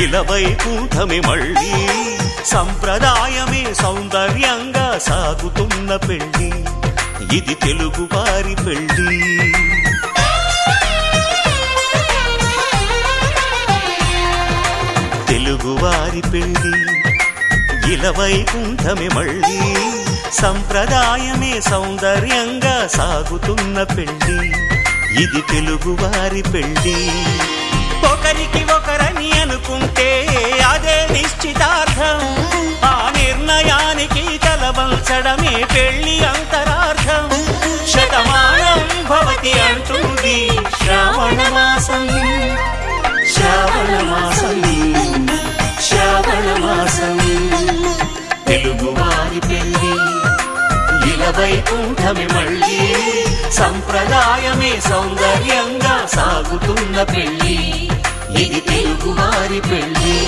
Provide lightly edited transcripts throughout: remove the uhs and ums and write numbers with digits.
ఇలవైకుంఠమే మళ్ళీ సంప్రదాయమే సౌందర్యంగా సాగుతున్న పెళ్లి ఇది తెలుగు వారి పెళ్లి తెలుగు వారి పెళ్లి ఇలవైకుంఠమే మళ్ళీ సంప్రదాయమే సౌందర్యంగా సాగుతున్న పెళ్లి ఇది తెలుగు వారి పెళ్లి ఒకరికి ఒకరని అనుకుంటే అదే నిశ్చితార్థం ఆ నిర్ణయానికి తలవంచడమే పెళ్లి అంతరార్థం శతమానం భవతి అంటుంది శ్రావణ మాసం శ్రావణ మాసం శ్రావణ మాసం తెలుగు వారి పెళ్లి ఇలవైకుంఠమే మళ్ళీ సంప్రదాయమే సౌందర్యంగా సాగుతున్న పెళ్లి ఇది తెలుగు వారి పెళ్లి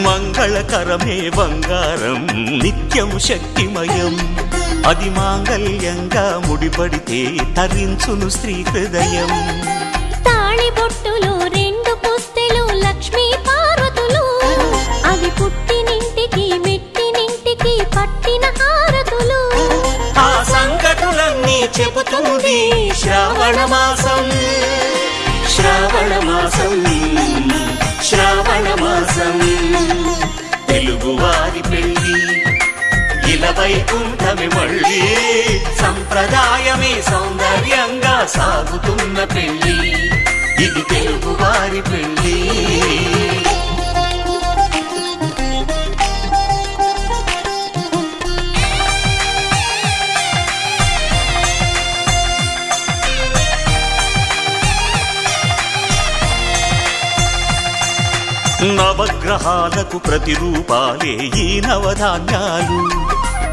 మంగళకరమే బంగారం నిత్యం శక్తిమయం అది మాంగళ్యంగా ముడిపడితే తరించును స్త్రీ హృదయం తాళిబొట్టులో రెండు పుస్తెలు లక్ష్మీ పార్వతులు అవి పుట్టినింటికి మెట్టినింటికి పట్టిన హారతులు ఆ సంగతులన్నీ చెబుతుంది శ్రావణ మాసం శ్రావణ మాసం శ్రావణ మాసం తెలుగు వారి పెళ్లి ఇలవైకుంఠమే మళ్ళీ సంప్రదాయమే సౌందర్యంగా సాగుతున్న పెళ్లి ఇది తెలుగు వారి పెళ్లి నవగ్రహాలకు ప్రతిరూపాలే ఈ నవధాన్యాలు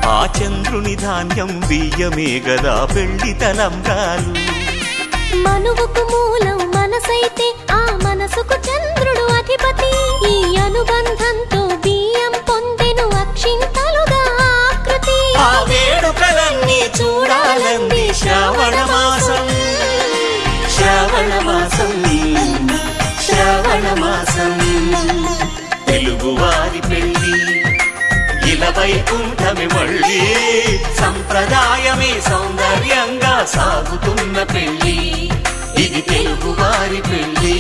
ఆ చంద్రుని ధాన్యం బియ్యమే గదా పెళ్లి తలంబ్రాలు మనువుకు మూలం మనసైతే ఆ మనసుకు చంద్రుడు అధిపతి ఈ అనుబంధంతో బియ్యం పొందెను అక్షింతలుగా ఆకృతి ఆ వేడుకలన్నీ చూడాలంది శ్రావణ మాసం శ్రావణ మాసం శ్రావణ మాసం తెలుగు వారి పెళ్లి ఇలవైకుంఠమే మళ్ళీ సంప్రదాయమే సౌందర్యంగా సాగుతున్న పెళ్లి ఇది తెలుగు వారి పెళ్లి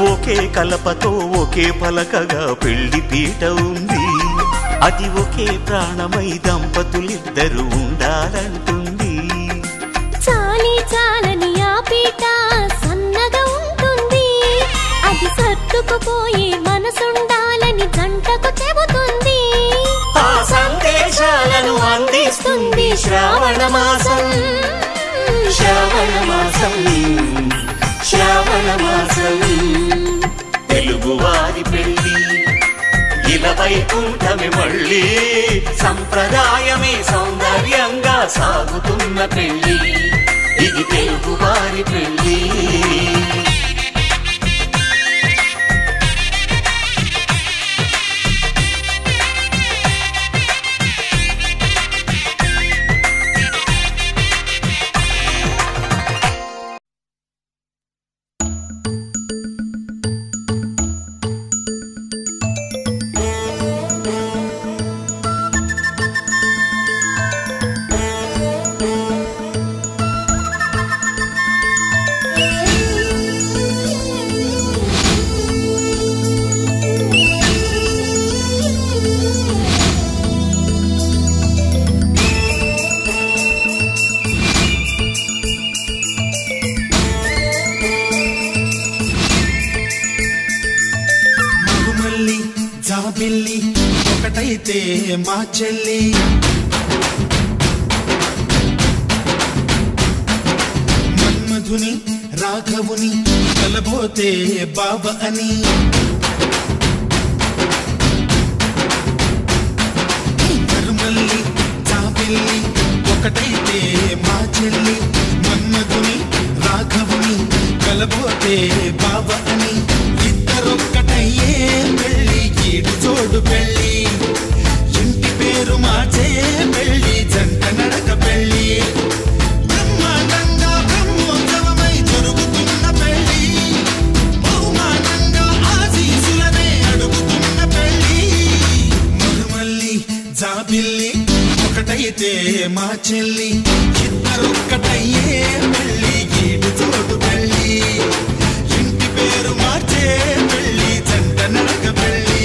ఒకే కలపతో ఒకే పలకగా పెళ్లి పీట ఉంది అది ఒకే ప్రాణమై దంపతులిద్దరు ఉండాలంటుంది చాలి చాలని ఆ పీట సన్నగా ఉంటుంది అది సర్దుకుపోయే మనసుండాలని జంటకు చెబుతుంది ఆ సందేశాలను అందిస్తుంది శ్రావణ మాసం శ్రావణ మాసం శ్రావణ మాసం తెలుగు వారి పెళ్లి ఇలవైకుంఠమే మళ్ళీ సంప్రదాయమే సౌందర్యంగా సాగుతున్న పెళ్లి ఇది తెలుగు వారి పెళ్లి ఒకటైతే మా చెల్లి మన్మధుని రాఘవుని కలబోతే బావ అని కరుమల్లి జాబిల్లి ఒకటైతే మా చెల్లి మన్మధుని రాఘవుని కలబోతే బావ అని ఇద్దరొక్కటయ్యే పెళ్ళి ఈడు జోడు పెళ్ళి ఇంటి పేరు మార్చే పెళ్ళి జంట నడక పెళ్ళి బ్రహ్మాండంగా బ్రహ్మోత్సవమై జరుగుతున్న పెళ్ళి బహుమానంగా ఆశీసులనే అడుగుతున్న పెళ్ళి మరుమల్లి జాబిల్లి ఒకటైతే మా చెల్లి ఇద్దరొక్కటయ్యే పెళ్ళి ఈడు జోడు పెళ్ళి ఇంటి పేరు మార్చే పెళ్ళి జంట నడక పెళ్ళి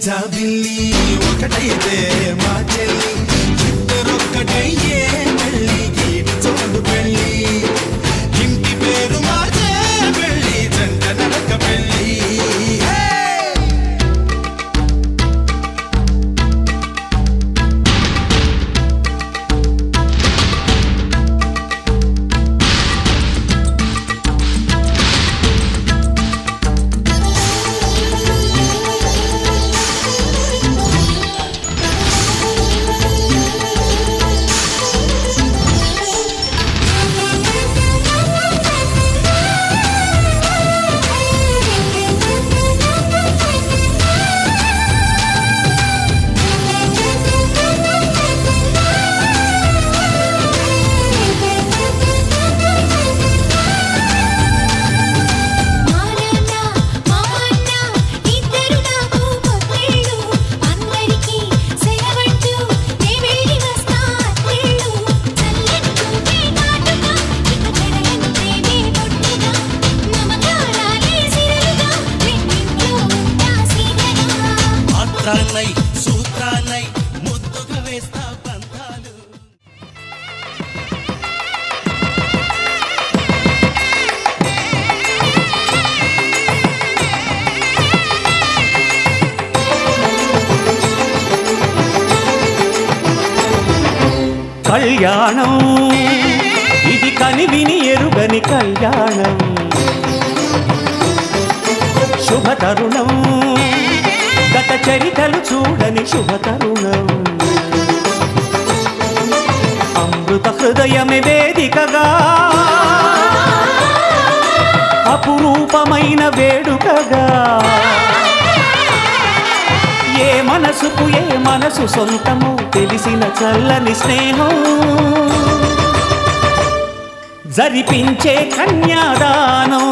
జాబిల్లి ఒకటైతే మా చెల్లి ఇద్దరొక్కటయ్యే పెళ్ళి ఈడు జోడు పెళ్ళి ఇంటి పేరు మార్చే పెళ్ళి జంట నడక పెళ్ళి సూత్రాలై ముద్దుగా వేస్తా పంతాలు కళ్యాణం ఇది కనివిని ఎరుగని కళ్యాణం శుభతరుణం గత చరితలు చూడని శుభతరుణం అమృత హృదయమే వేదికగా అపురూపమైన వేడుకగా ఏ మనసుకు ఏ మనసు సొంతము తెలిసిన చల్లని స్నేహం జరిపించే కన్యాదానం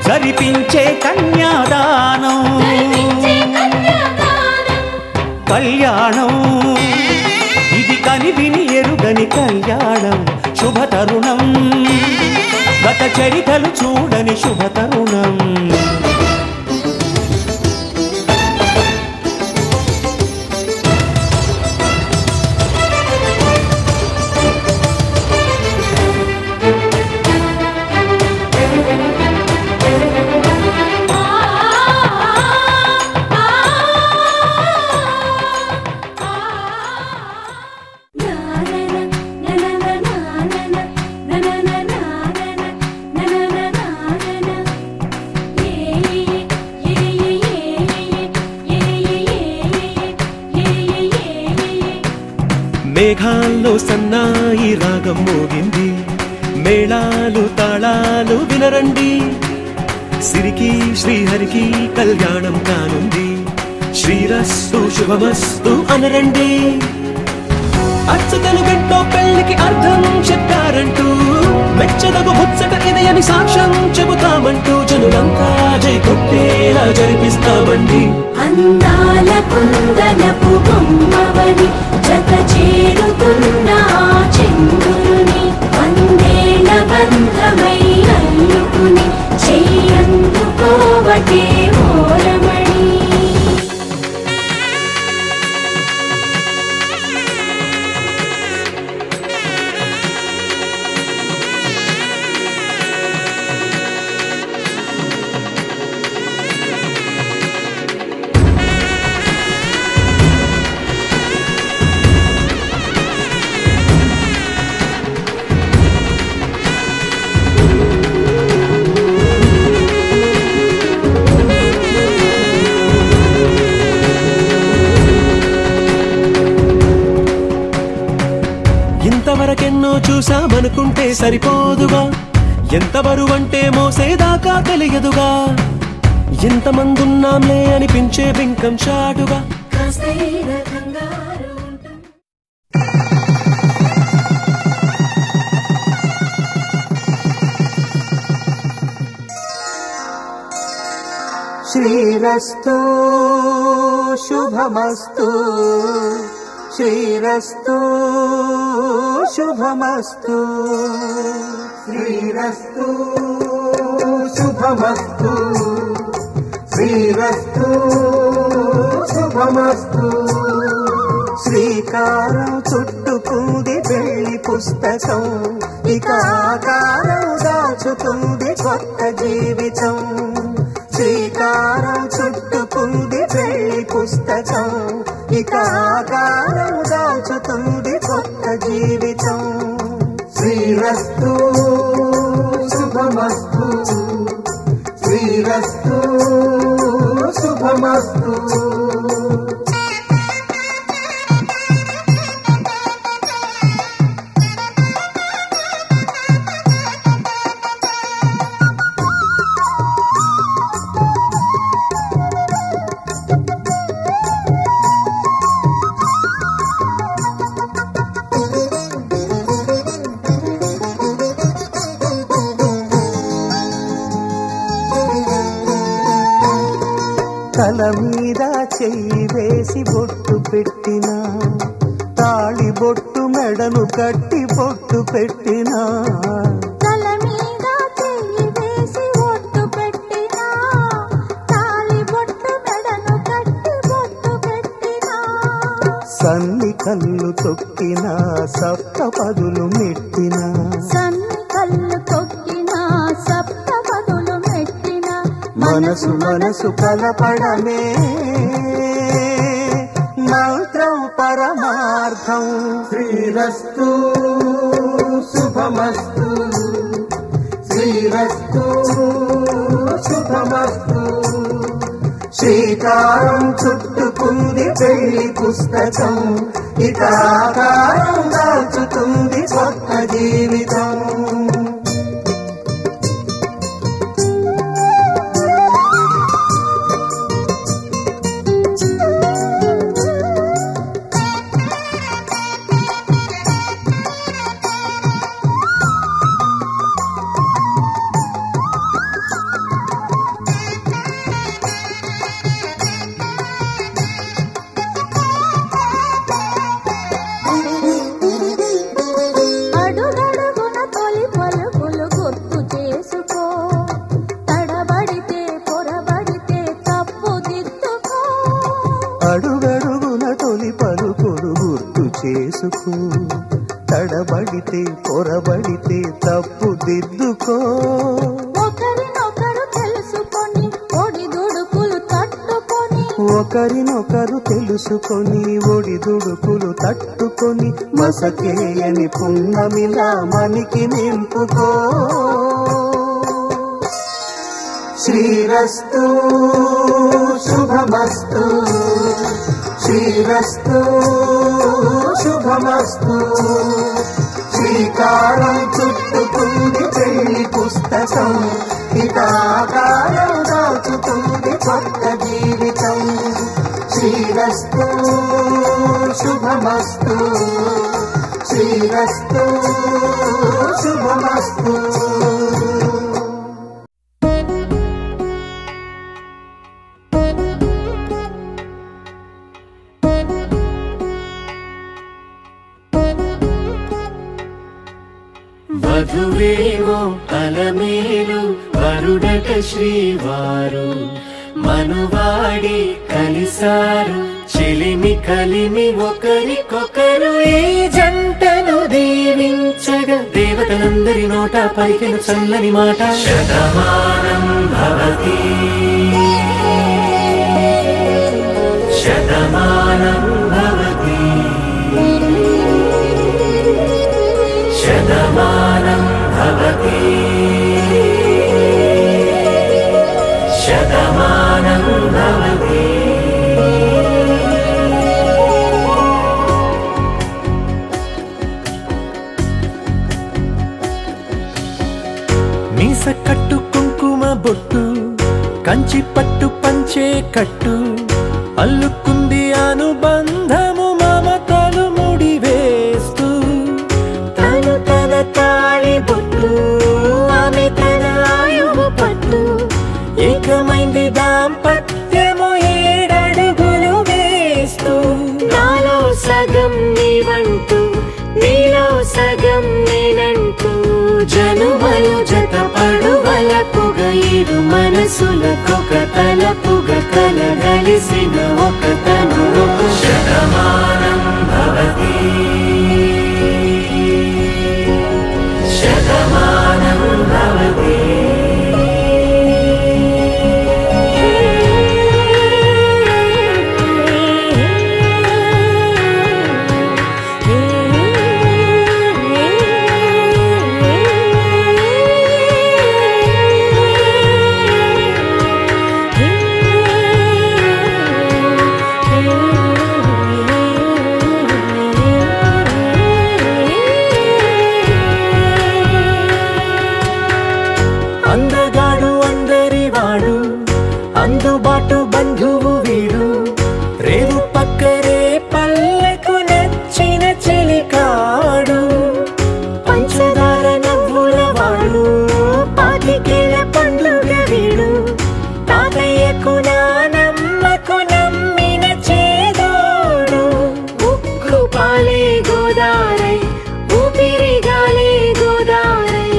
జరిపించే కన్యాదానం కళ్యాణం ఇది కనివిని ఎరుగని కళ్యాణం శుభతరుణం గత చరితలు చూడని శుభతరుణం మేఘాల్లో సన్నాయి రాగం మోగింది, మేళాలు తాళాలు వినరండి, సిరికి శ్రీహరికి కళ్యాణం కానుంది, శ్రీరస్తు శుభమస్తు అనరండి. అచ్చతలు గంటో పెళ్లికి అర్థం చెప్పారంటూ, మెచ్చదగు ముచ్చట ఇది అని సాక్ష్యం చెబుతామంటూ, జనులంతా జై కొట్టేలా జరిపిస్తామండి. అందాల కుందనపు బొమ్మవని జత చేరుతున్న చంద్రుని, వందేళ్ల బంధమై అల్లుకుని చెయ్యందుకోవటే ఓరమణి. ఇంతవరకెన్నో చూసామనుకుంటే సరిపోదుగా, ఎంత బరువంటే మోసేదాకా తెలియదుగా, ఇంతమందున్నాంలే అనిపించే బింకం చాటుగా. శ్రీరస్తు శుభమస్తు, శ్రీరస్తు శుభమస్తు, శ్రీరస్తు శుభమస్తు, శ్రీరస్తు శుభమస్తు. శ్రీకారం చుట్టుకుంది పెళ్లి పుస్తకం, ఇక ఆకారం దాచుతుంది కొత్త జీవితం. శ్రీకారం చుట్టుకుంది పెళ్లి పుస్తకం, ఇక ఆకారం దాచుతుంది కొత్త జీవితం. శ్రీరస్తు శుభమస్తు, శ్రీరస్తు శుభమస్తు. తల మీద చెయ్యి వేసి బొట్టు పెట్టినా, తాళి బొట్టు మెడను కట్టి బొట్టు పెట్టినా, తల మీద చెయ్యి వేసి బొట్టు పెట్టినా, తాళి బొట్టు మెడను కట్టి బొట్టు పెట్టినా, సన్ని కళ్ళు తొక్కినా సప్త పదులు మెట్టినా, సన్ని కళ్ళు తొక్కినా సప్త పదులు మెట్టినా, మనసు మనసు కలపడమే మంత్రం పరమార్థం. శ్రీరస్తు శుభమస్తు, శ్రీరస్తు శుభమస్తు. శ్రీకారం చుట్టుకుంది పెళ్లి పుస్తకం, ఇక ఆకారం దాచుతుంది కొత్త జీవితం. అడుగడుగున తొలి పలుకులు గుర్తు చేసుకో, తడబడితే పొరబడితే తప్పు దిద్దుకో. అడుగడుగున తొలి పలుకులు గుర్తు చేసుకో, తడబడితే పొరబడితే తప్పు దిద్దుకో. ఒకరినొకరు తెలుసుకొని ఒడిదుడుకులు తట్టుకొని, ఒకరినొకరు తెలుసుకొని ఒడిదుడుకులు తట్టుకొని, మసకేయని పున్నమిలా మనికి నింపుకో. శ్రీరస్తు శుభమస్తు, శ్రీరస్తు శుభమస్తు. శుభమస్తు. శ్రీకారం చుట్టుకుంది పెళ్లి పుస్తకం, హితాకారం దాచుతుంది కొత్త జీవితం. శ్రీరస్తు శుభమస్తు, శ్రీరస్తు శుభమస్తు. వధువేమో అలమేలు వరుడట శ్రీవారు, మనువాడి కలిసారు చెలిమి కలిమి ఒకరికొకరు. ఈ జంటను దీవించగా దేవతలందరి నోట పలికిన చల్లని మాట శతమానం భవతి శతమానం భవతి శతమానం భవతి శతమానం భవతి. మీస కట్టు కుంకుమ బొట్టు, కంచి పట్టు పంచే కట్టు, అల్లుకుంది అనుబంధము మమతలు ముడివేస్తూ. తను తన తాళి బొట్టు, ఆమె తన ఆయువు పట్టు, ఏకమైంది దాంపత్యము 7 అడుగులు వేస్తూ. నాలో సగం నీవంటూ, నీలో సగం నేనంటూ, జనుమలు జత పడువలపుగ ఇరు మనసులకొక తలపుగ కలగలిసిన ఒక తను. శతమానం భవతి శతమానం భవతి. అందగాడు అందరివాడు, అందుబాటు బంధువు వీడు, రేవు పక్కరే పల్లెకు నచ్చిన చెలికాడు. పంచదార నవ్వుల వాడు, పాతికేల పండుగ వీడు, తాతయ్యకు నానమ్మకు నమ్మిన చేదోడు. ఉక్కు పాలే గోదారై, ఊపిరి గాలే గోదారై,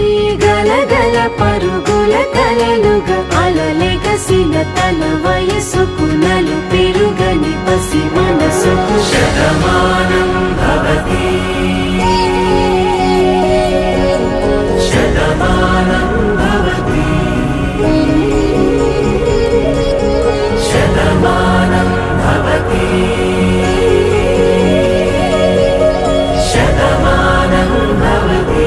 గలగల పరుగుల కలలుగా అలలెగసిన తన వయసుకు నలు పెరుగని పసి మనసుకు. శతమానం భవతి శతమానం భవతి శతమానం భవతి శతమానం భవతి.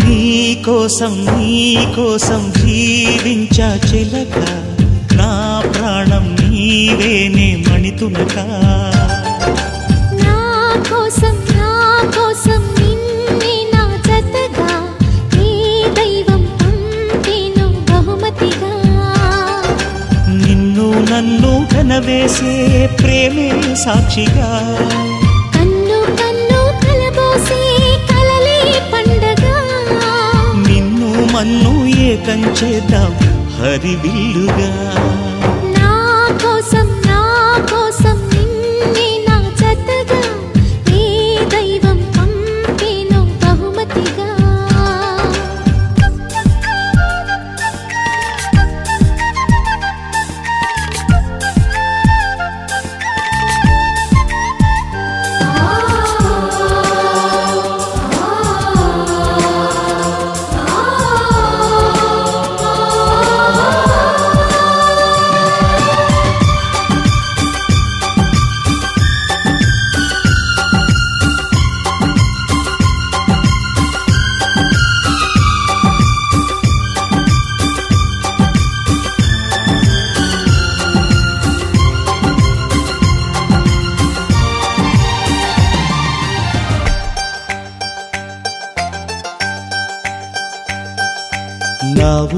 నీకోసం జీవించా చిలక, నా ప్రాణం నీవేనే మణితునక. నా కోసం నిన్నే నా జతగా నీ దైవం పంపేను బహుమతిగా. నిన్ను నన్ను కనవేసే ప్రేమే సాక్షిగా, కన్ను కన్ను కలబోసే కలలే పండగ. నిన్ను మన్ను ఏకం చేద్దాం హరివిల్లుగా. నా కోసం నిన్నే నా జతగా నీ దైవం పంపేను బహుమతిగా.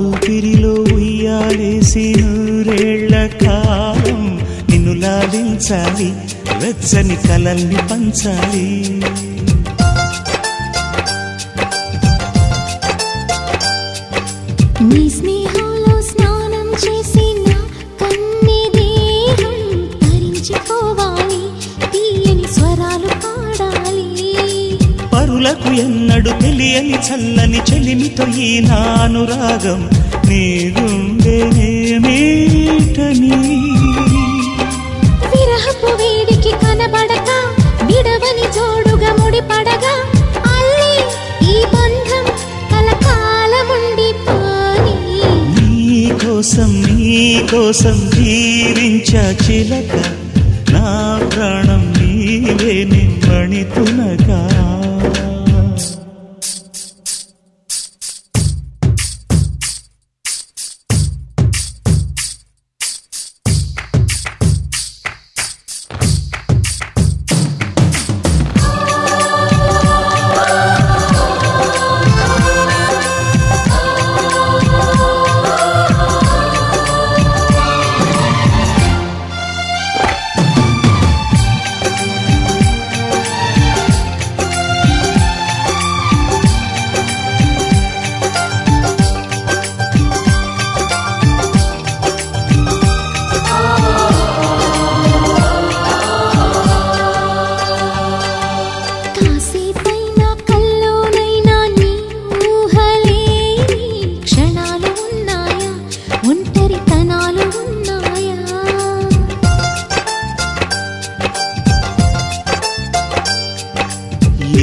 ఊపిరిలో ఉయ్యాలేసి నూరేళ్ల కాలం నిన్ను లాలించాలి, వెచ్చని కలల్ని పంచాలి. నీ స్నేహంలో స్నానం చేసి నా కన్ని దేహం తరించిపోవాలి, తీయని స్వరాలు పాడాలి. పరులకు ఎన్నడు తెలియని చల్లని చెలిమితో ఈ నా అనురాగం నీ గుండెనేమీటని. విరహపు వేడికి కనబడక విడవని జోడుగా ముడిపడగా అల్లి ఈ బంధం కలకాలముండిపోని. నీకోసం జీవించా చిలక, నా ప్రాణం నీవే నిమ్మణితునగా.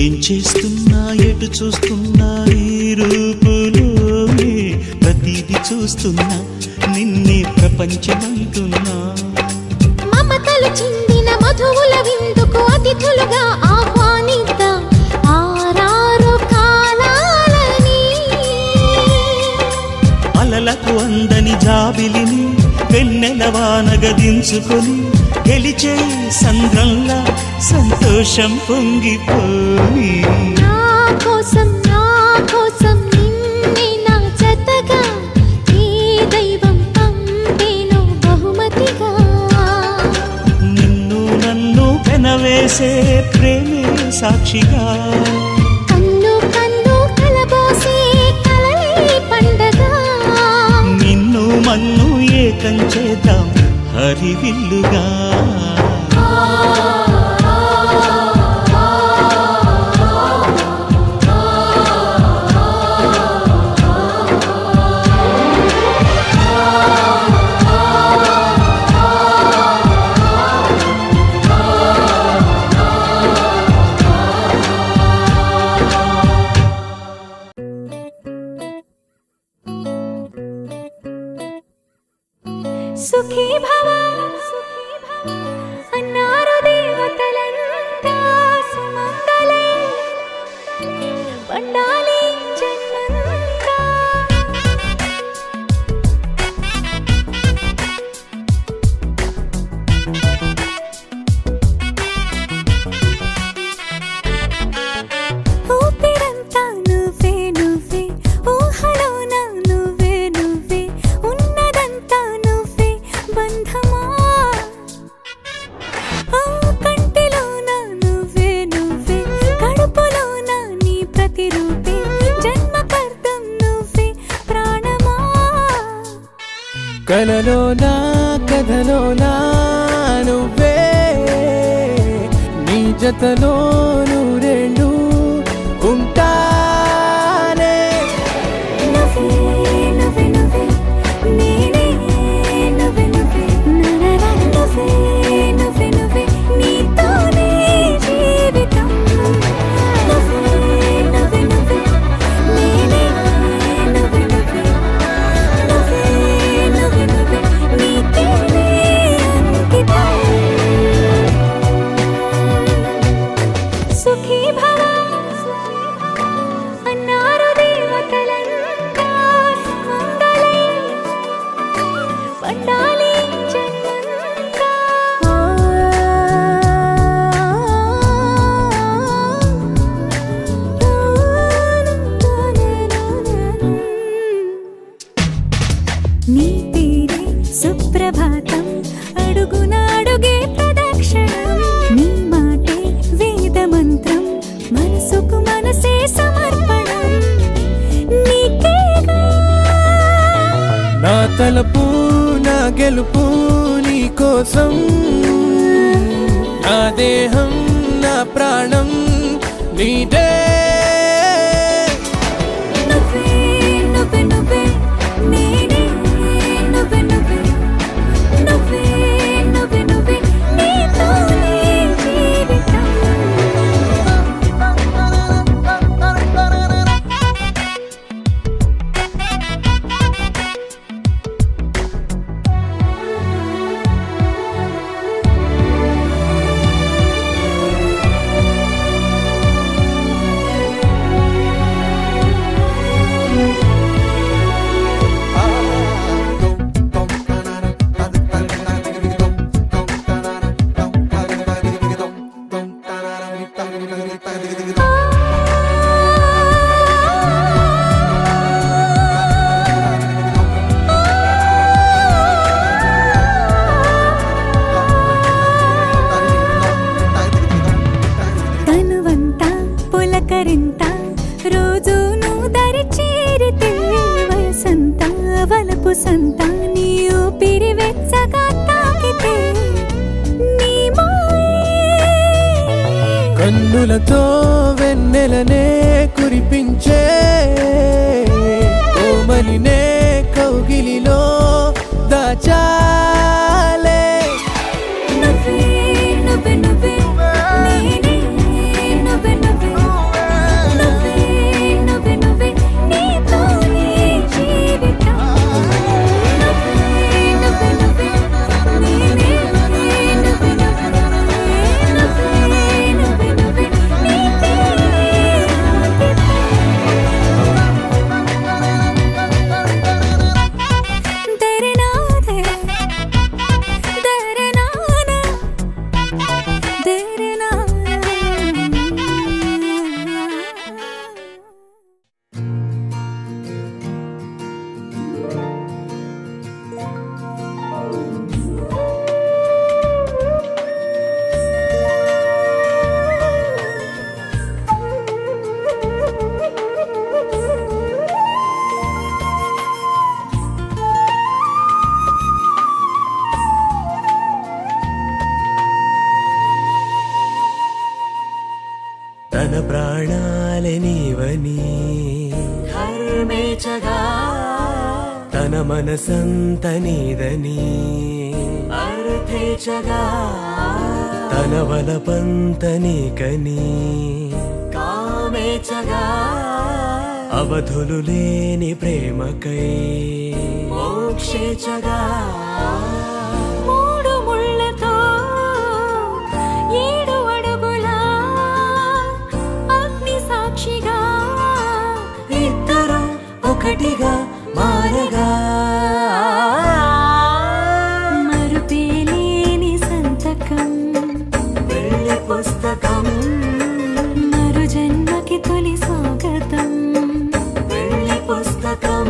ఏం చేస్తున్నా ఎటు చూస్తున్నా ఈ రూపులోనే ప్రతిదీ చూస్తున్నా, నిన్నే ప్రపంచమంటున్నా. మమతలు చిందిన మధువుల విందుకు అతిథులుగా ఆహ్వానిద్దాం ఆరారు కాలాలని. అలలకు అందని జాబిలిని వెన్నెల వానగదించుకొని గెలిచే సంద్రంలా సంతోషం పొంగిపోని. నా కోసం నిన్నే నా జతగా ఏ దైవం పంపేను బహుమతిగా. నిన్ను నన్ను పెనవేసే ప్రేమే సాక్షిగా, కన్ను కన్ను కలబోసే కలలే పండగ. నిన్ను మన్ను ఏకం చేద్దాం హరివిల్లుగా. సుఖీ భవ అన్నారు దేవతలంతా, సుమంగళే పండాలి జన్మంతా. ఊపిరంతా నువ్వే నువ్వే, ఊహలోన నువ్వే నువ్వే, ఉన్నదంతా నువ్వే బంధమా. కంటిలోన నువ్వే నువ్వే, కడుపులోన నీ ప్రతిరూపే, జన్మకర్తం నువ్వే ప్రాణమా. కలలోనా కథలోనా నువ్వే, నీ జతలో నూరేళ్ళు ఉంటానే. నువ్వే నువ్వే నువ్వే నేనే, నువ్వే నువ్వే నువ్వే నువ్వే నువ్వే నీతోనే జీవితం. నువ్వే నువ్వే నువ్వే నేనే, నువ్వే నువ్వే నువ్వే నువ్వే నువ్వే నీకేనే అంకితం. సుఖీ భవ కోసం నా దేహం నా ప్రాణం నీదే నువ్వే నువ్వే నువ్వే నేనే నువ్వే నువ్వే నువ్వే నువ్వే నువ్వే నీతోనే జీవితం తనువంతా పులకరింత రోజు నువ్వు దరి చేరితే వసంత వలపు సంత నీ ఊపిరి వెచ్చగా తాకితే నీ కన్నులతో వెన్నెలనే కురిపించే కోమలినే కౌగిలిలో దాచాలే నువ్వే నువ్వే నువ్వే నేనే నువ్వే నువ్వే నువ్వే నువ్వే నువ్వే నీతోనే జీవితం నువ్వే నువ్వే నువ్వే నేనే నువ్వే నువ్వే నువ్వే నువ్వే నీతే तेरे नाते तेरे नाना तेरे नाना తన ప్రాణాలే నీవని హర్మేచగా తన మనసంత నీదని అర్థేచగా తన వలపంత నీకని కామేచగా అవధులు లేని ప్రేమకై మోక్షేచగా మూడు ముళ్ళతో ఏడు అడుగుల అగ్ని సాక్షిగా ఇద్దరు ఒకటిగా మారగా మరుపేలేని సంతకం వెళ్ళి పుస్తకం మరు జన్మకి తొలి స్వాగతం వెళ్ళి పుస్తకం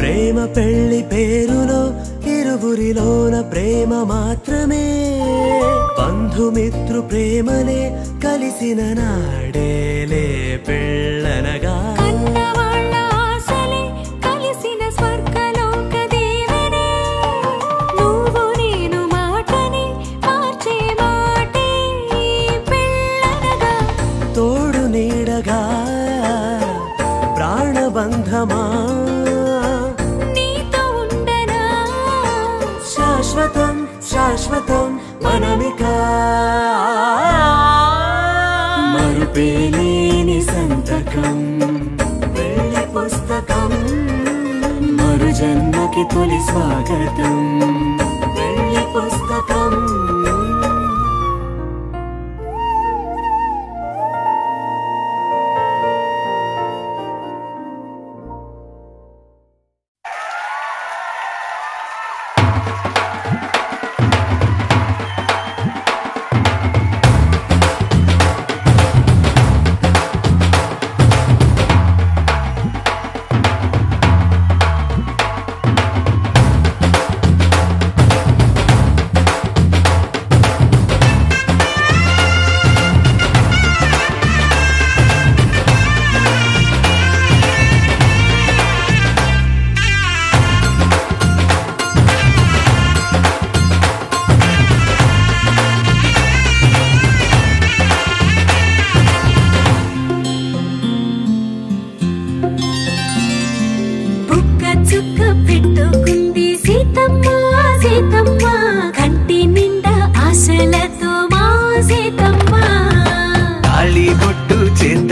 ప్రేమ పెళ్లి పేరులో ఇరువురిలోన ప్రేమ మాత్రమే బంధుమిత్రు ప్రేమనే కలిసిన నాడేలే పెళ్ళనగా కన్నవాళ్ళ ఆశలే కలిసిన స్వర్గలోక దీవెనే నువ్వు నేను మాటని మార్చే మాటే పెళ్ళనగా తోడు నీడగా ప్రాణబంధమా నీతో ఉండనా శాశ్వతం శాశ్వతం మనమిక మరుపేలేని సంతకం వెళ్ళి పుస్తకం మరు జన్మకి తొలి స్వాగతం వెళ్ళి పుస్తకం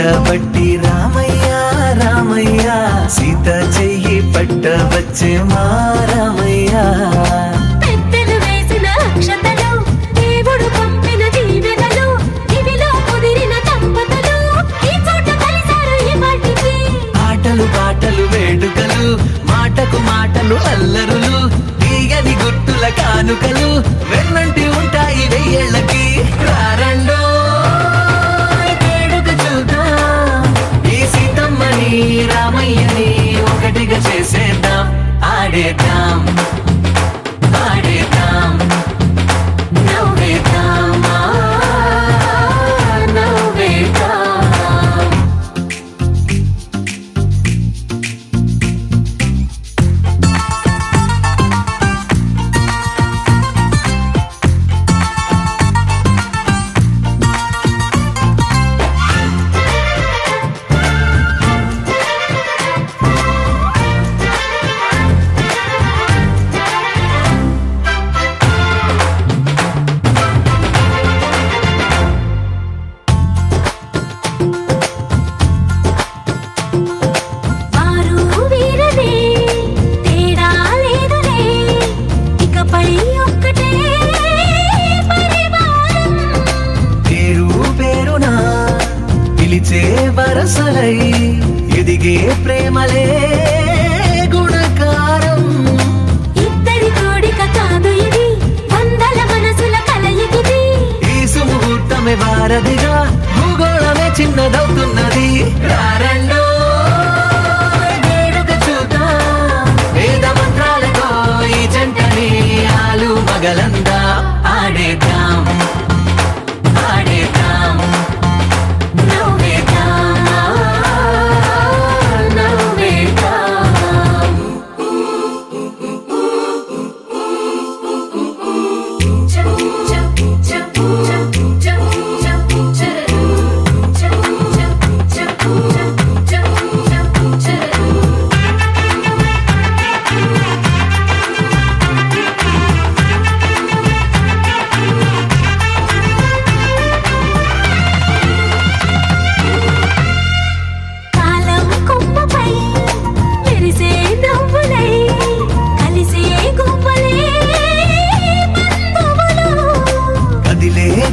పట్టబట్టి రామయ్య రామయ్య సీత చెయ్యి పట్టవచ్చే మా రామయ్య పెద్దలు వేసిన అక్షతలు దేవుడు పంపిన దీవెనలు ఇవిలో కుదిరిన దంపతులు ఈ చోట కలిసారు ఈ వాటికి ఆటలు పాటలు వేడుకలు మాటకు మాటలు అల్లరులు తీయని గుట్టుల కానుకలు వెన్నంటి ఉంటాయి వెయ్యేళ్ళకి రారండో వేడుక చూద్దాం ఈ సీతమ్మని రామయ్యని ఒకటిగా చేసేద్దాం ఆడేద్దాం ఆడేద్దాం నవ్వేద్దాం నవ్వేద్దాం వరసలై ఎదిగే ప్రేమలే గుణకారం ఇద్దరి కోడిక కాదు ఇది వందల మనసుల కలయికిది ఈ సుముహూర్తమే వారధిగా భూగోళమే చిన్నదవుతున్నది రారండో వేడుక చూద్దాం వేద మంత్రాలతో ఈ జంటని ఆలు మగలందా ఆడేద్దాం ఆడేద్దాం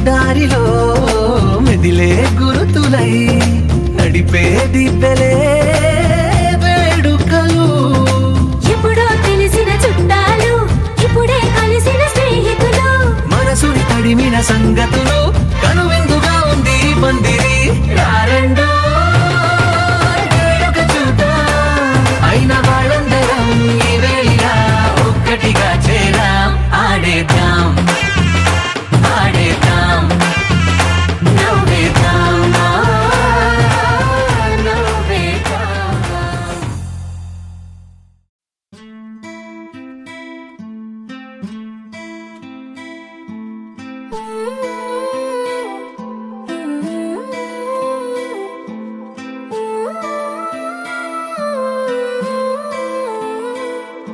దారిలో మెదిలే గురుతులై నడిపే దిబ్బెలే వేడుకలు ఎప్పుడో తెలిసిన చుట్టాలు ఇప్పుడే కలిసిన స్నేహితులు మనసుని తడిమిన సంగతులు కనువిందుగా ఉంది పందిరి రారండో వేడుక చూద్దాం అయిన వాళ్ళందరం ఈ వేళ ఒక్కటిగా చేరాం ఆడేద్దాం ఆడేద్దాం నవ్వేద్దాం నవ్వేద్దాం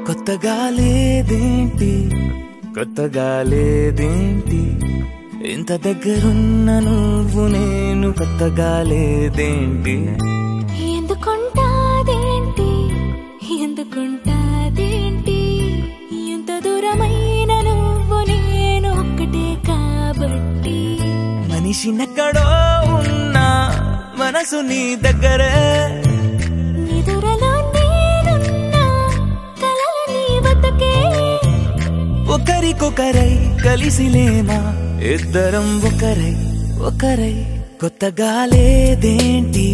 కొత్తగా లేదేంటి కొత్తగా లేదేంటి ఇంత దగ్గరున్న నువ్వు నేను కొత్తగా లేదేంటి ఎందుకుంటాదేంటి ఎందుకుంటాదేంటి ఎంత దూరమైన నువ్వు నేను ఒక్కటే కాబట్టి మనిషినెక్కడో ఉన్నా మనసు నీ దగ్గరే నిదురలో నేనున్నా కలలు నీ వద్దకే ఒకరికొకరై కలిసిలేమా ఇద్దరం ఒకరై ఒకరై కొత్తగా లేదేంటి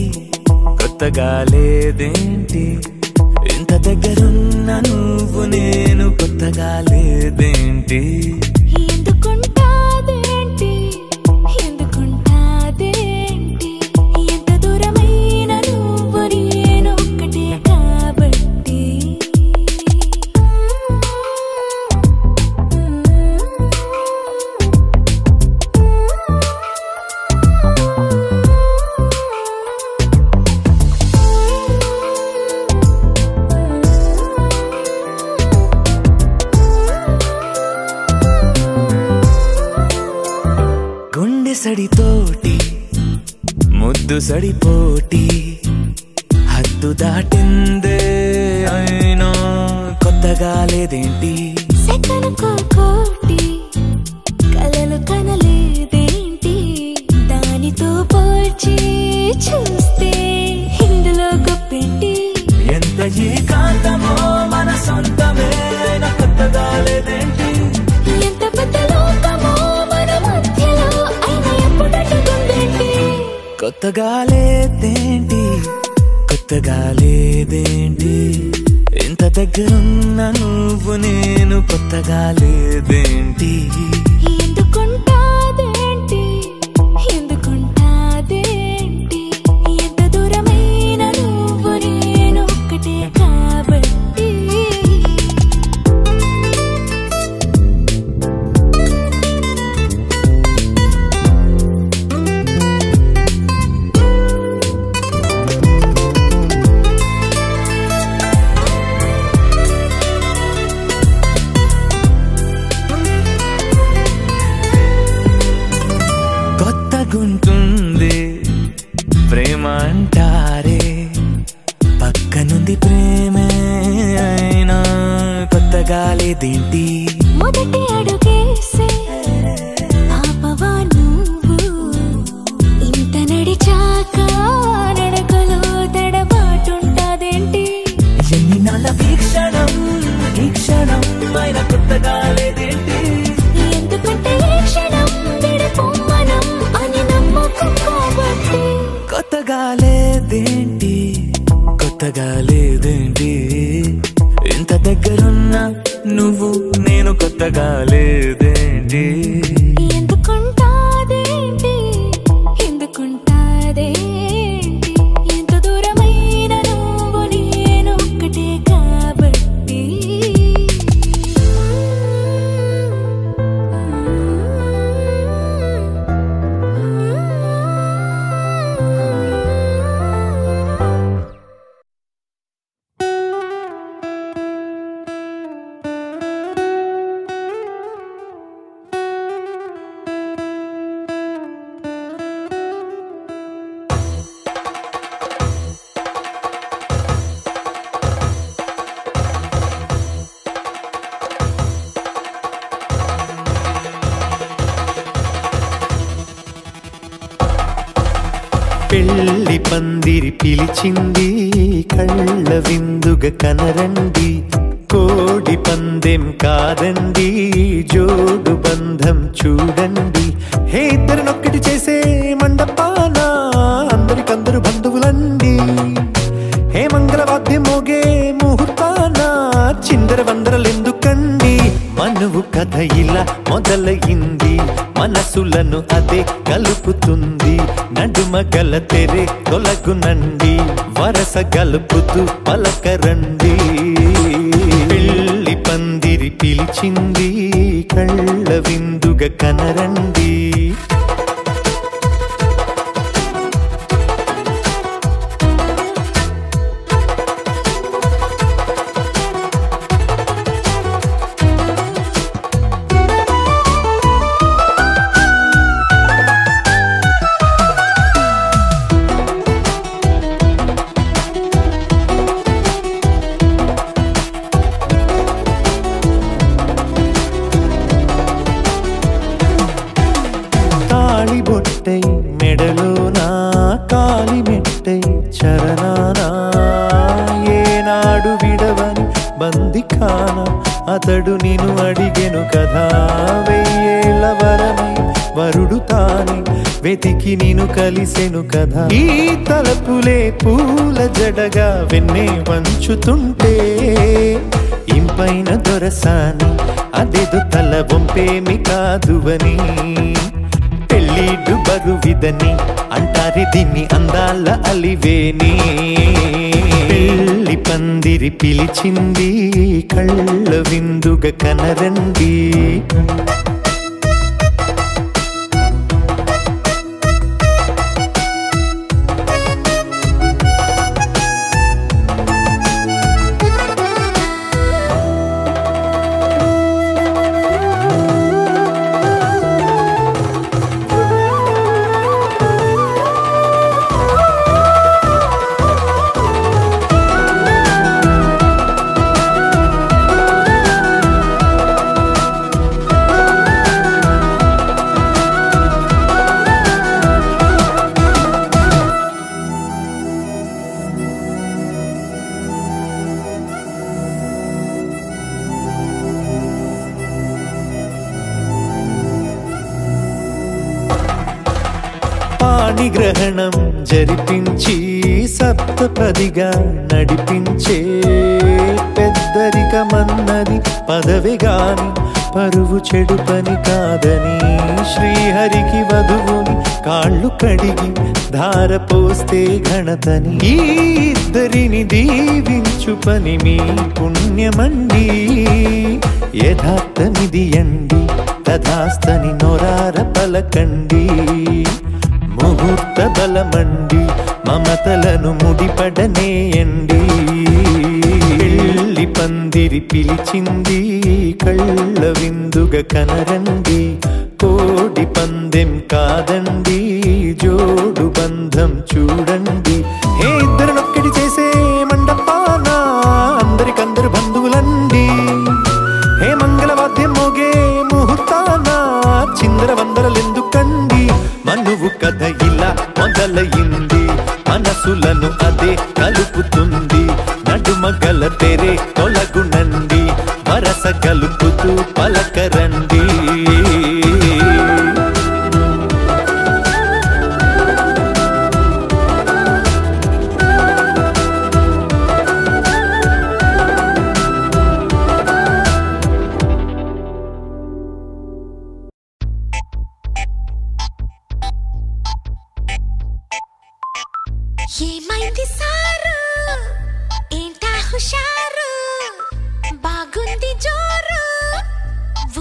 కొత్తగా లేదేంటి ఇంత దగ్గరున్న నువ్వు నేను కొత్తగా లేదేంటి ఎందుకుంటాదేంటి ఎందుకుంటాదేంటి ఎంత దూరమైన నువ్వు నేను ఒక్కటే కాబట్టి గుండె సడితోటి ముద్దు సడిపోటి ఒకటి హద్దు దాటిందే అయినా కొత్తగా లేదేంటి సెకనుకో కోటి కలలు కనలేదేంటి దానితో పోల్చి చూస్తే ఇందులో గొప్పేంటి ఎంత ఏకాంతమో మన సొంతమే అయినా కొత్తగా లేదేంటి ఎంత పెద్ద లోకమో మన మధ్యలో అయినా ఎప్పుడట్టుకుందేంటి కొత్తగా లేదేంటి కొత్తగా లేదేంటి ఇంత దగ్గరున్న నువ్వు నేను కొత్తగా లేదేంటి ఎందుకుంటాదేంటి ఎందుకుంటాదేంటి ఎంత దూరమైన నువ్వు నేను ఒక్కటే కాబట్టి కొత్తగుంటుంది ప్రేమ అంటారే పక్కనుంది ప్రేమే అయినా కొత్తగా లేదేంటి మొదటి అడుగేసే పాపవా నువ్వు ఇంత నడిచాక నడకలో తడబాటుంటాదేంటి ఎన్ని నాళ్ళ వీక్షణం ఈ క్షణం అయినా కొత్తగా లేదేంటి ఎందుకంటే ఈ క్షణం విడిపోమనం అని నమ్మకం కాబట్టి కొత్తగా లేదేంటి కొత్తగా లేదేంటి ఇంత దగ్గరున్న నువ్వు నేను కొత్తగా లేదేంటి ఎందుకుంటాదేంటి ఎందుకుంటాదేంటి ఎంత దూరమైన నువ్వు నేను ఒక్కటే కాబట్టి పెళ్లి పందిరి పిలిచింది కళ్ళ విందుగా కనరండి కోడి పందెం కాదండి జోడు బంధం చూడండి హే ఇద్దరినొక్కటి చేసే మండపాన అందరికందరు బంధువులండి హే మంగళవాద్యం మోగే ముహూర్తాన చిందర వందరలెందుకండి మనువు కథ ఇలా మొదలయింది మనసులను అదే కలుపుతుంది నడుమ గల తెరే తొలగునండి వరస గలుపుతూ పలకరండి పెళ్లి పందిరి పిలిచింది కళ్ళ విందుగా కనరండి బొట్టై మెడలోనా కాలి మెట్టై చరణానా ఏనాడు విడవని బందిఖాన అతడు నిన్ను అడిగెను కదా వెయ్యేళ్ళ వరమై వరుడు తానే వెతికి నిన్ను కలిసెను కదా ఈ తలపులే పూల జడగా వెన్నే వంచుతుంటే ఇంపైన దొరసాని అదేదో తల వంపేమి కాదువని పెళ్ళిడు బరువిదని అంటారే దీన్ని అందాల అలివేని పెళ్లి పందిరి పిలిచింది కళ్ళ విందుగా కనరండి పాణిగ్రహణం జరిపించి సప్తపదిగా నడిపించే పెద్దరికమన్నది పదవి గాని పరువు చెడు పని కాదని శ్రీహరికి వధువుని కాళ్ళు కడిగి ధార పోస్తే ఘనతని ఈ ఇద్దరిని దీవించు పని మీ పుణ్యమండి యథార్థమిది అండి తథాస్తని నొరార పలకండి ముహూర్త బలమండి మమతలను ముడిపడనేయండి పెళ్లి పందిరి పిలిచింది కళ్ళ విందుగా కనరండి కోడి పందెం కాదండి జోడు బంధం చూడండి ఏ ఇద్దరినొక్కటి చేసే మండపాన అందరికందరు బంధువులండి హే మంగళవాద్యం మోగే ముహూర్తాన చిందర వందరలెందుకండి మనువు కథ ఇలా మొదలయింది మనసులను అదే కలుపుతుంది నడుమగల తెరే తొలగునండి వరస కలుపుతూ పలకరండి ఏమైంది సారు ఏంటా హుషారు బాగుంది జోరు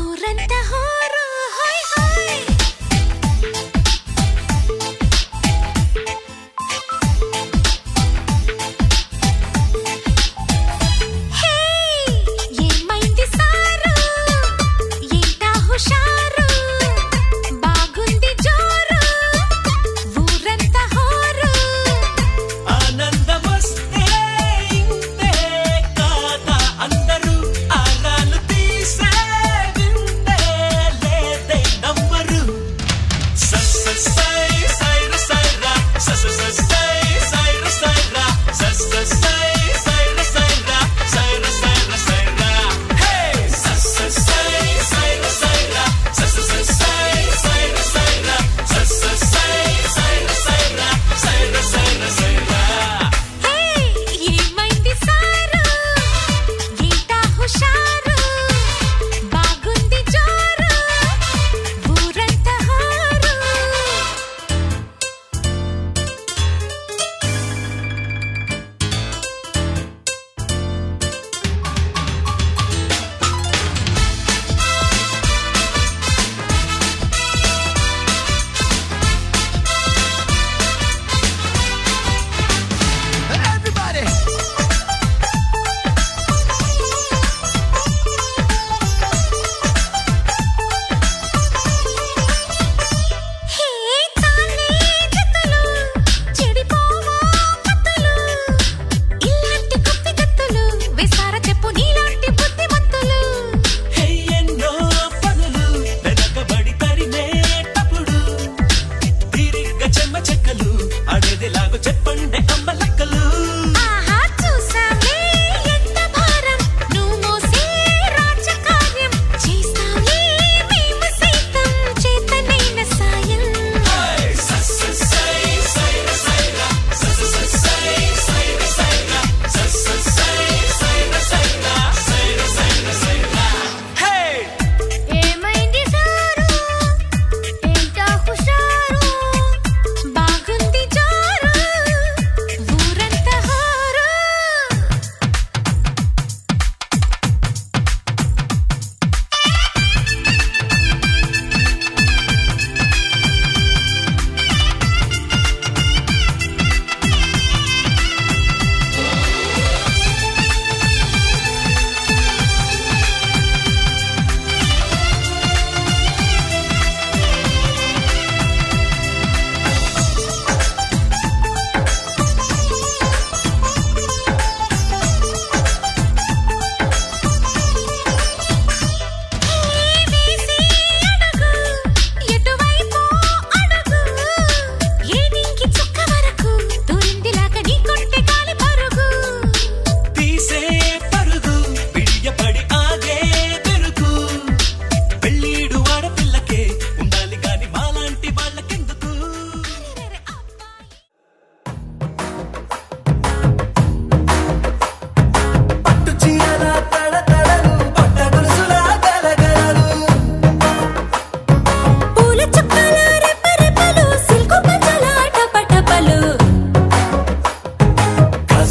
ఊరంతా హోరు హాయ్ హాయ్ హే ఏమైంది సారు ఏంటా హుషారు బాగుంది జోరు ఊరంతా హోరు ఆనందమస్తే ఇంతే కాదా అందరూ ఆరాలు తీస్తే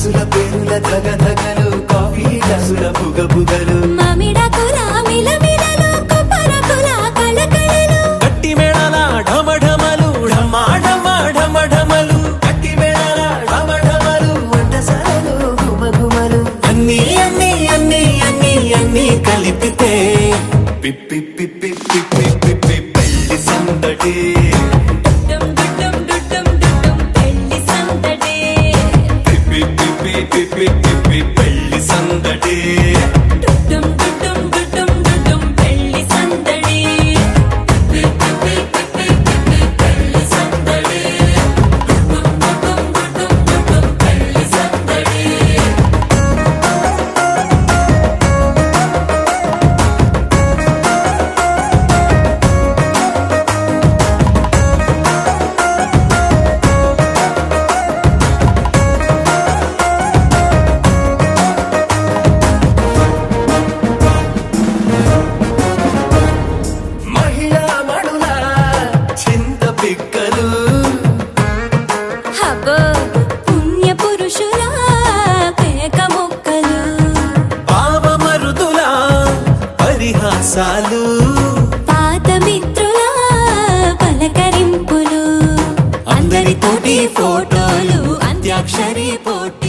మనసుల పేరుల ధగధగలు కాఫీ గ్లాసుల బుగబుగలు మామిడాకుల మిలమిలలు కొబ్బరకుల కళకళలు గట్టి మేళాల ఢమఢమలు ఢమా ఢమా ఢమఢమలు కట్టి మేళాల ఢమఢమలు వంటసాలలు గుమగుమలు అన్నీ అన్నీ అన్నీ అన్నీ అన్నీ కలిపితే పిప్పి పిప్పి పిప్పి పిప్పి పెళ్లి సందడి డుమ్ డుమ్ డుమ్ డుమ్ పెళ్లి సందడి పిప్పి పిప్పి పిప్పి పిప్పి పెళ్లి సందడి డుమ్ డుమ్ డుమ్ డుమ్ పెళ్లి సందడి పెళ్లి సందడి డుమ్ డుమ్ పెళ్లి సందడి మహిళా మణుల చింత పిక్కలు హబో పుణ్య పురుషుల కేక మొక్కలు పావమరుదుల పరిహాసాలు పాత మిత్రుల పలకరింపులు అందరితోటి ఫోటోలు అంత్యాక్షరి పోటీ